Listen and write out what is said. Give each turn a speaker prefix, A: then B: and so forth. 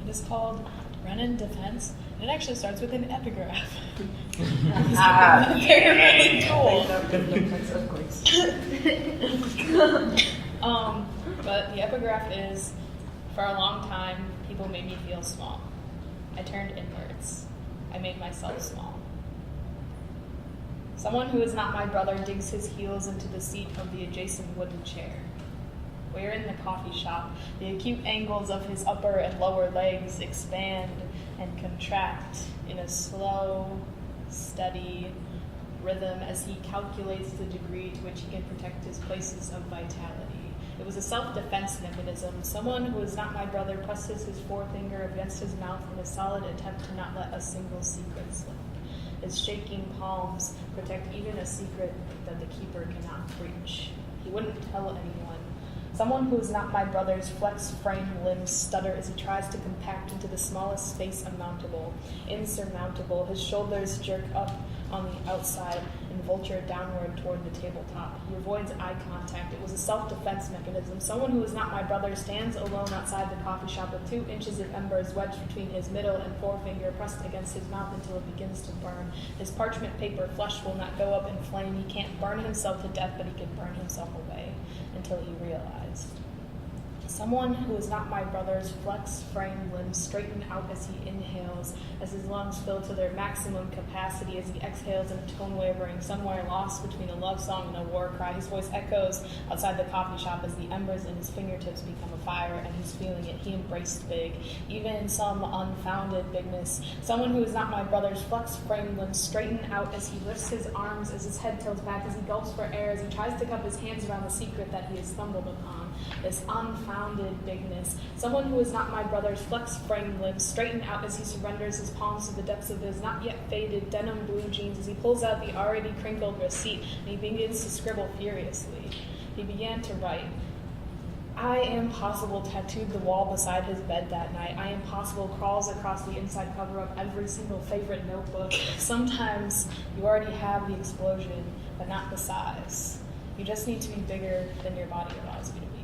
A: It is called Brennend Defense, and it actually starts with an epigraph. They're really cool. But the epigraph is, for a long time, people made me feel small. I turned inwards. I made myself small. Someone who is not my brother digs his heels into the seat of the adjacent wooden chair. We're in the coffee shop. The acute angles of his upper and lower legs expand and contract in a slow, steady rhythm as he calculates the degree to which he can protect his places of vitality. It was a self-defense mechanism. Someone who is not my brother presses his forefinger against his mouth in a solid attempt to not let a single secret slip. His shaking palms protect even a secret that the keeper cannot breach. He wouldn't tell anyone. Someone who is not my brother's flexed frame limbs stutter as he tries to compact into the smallest space insurmountable. His shoulders jerk up on the outside and vulture downward toward the tabletop. He avoids eye contact. It was a self-defense mechanism. Someone who is not my brother stands alone outside the coffee shop with 2 inches of embers wedged between his middle and forefinger pressed against his mouth until it begins to burn. His parchment paper flesh will not go up in flame. He can't burn himself to death, but he can burn himself away until he realized. Someone who is not my brother's flexed frame limbs straighten out as he inhales, as his lungs fill to their maximum capacity, as he exhales in a tone wavering, somewhere lost between a love song and a war cry. His voice echoes outside the coffee shop as the embers in his fingertips become a fire, and he's feeling it. He embraced big, even in some unfounded bigness. Someone who is not my brother's flexed frame limbs straighten out as he lifts his arms, as his head tilts back, as he gulps for air, as he tries to cup his hands around the secret that he has stumbled upon. This unfounded bigness. Someone who is not my brother's flexed frame limbs straighten out as he surrenders his palms to the depths of his not yet faded denim blue jeans, as he pulls out the already crinkled receipt and he begins to scribble furiously. He began to write. I am possible tattooed the wall beside his bed that night. I am possible crawls across the inside cover of every single favorite notebook. Sometimes you already have the explosion, but not the size. You just need to be bigger than your body allows you to be.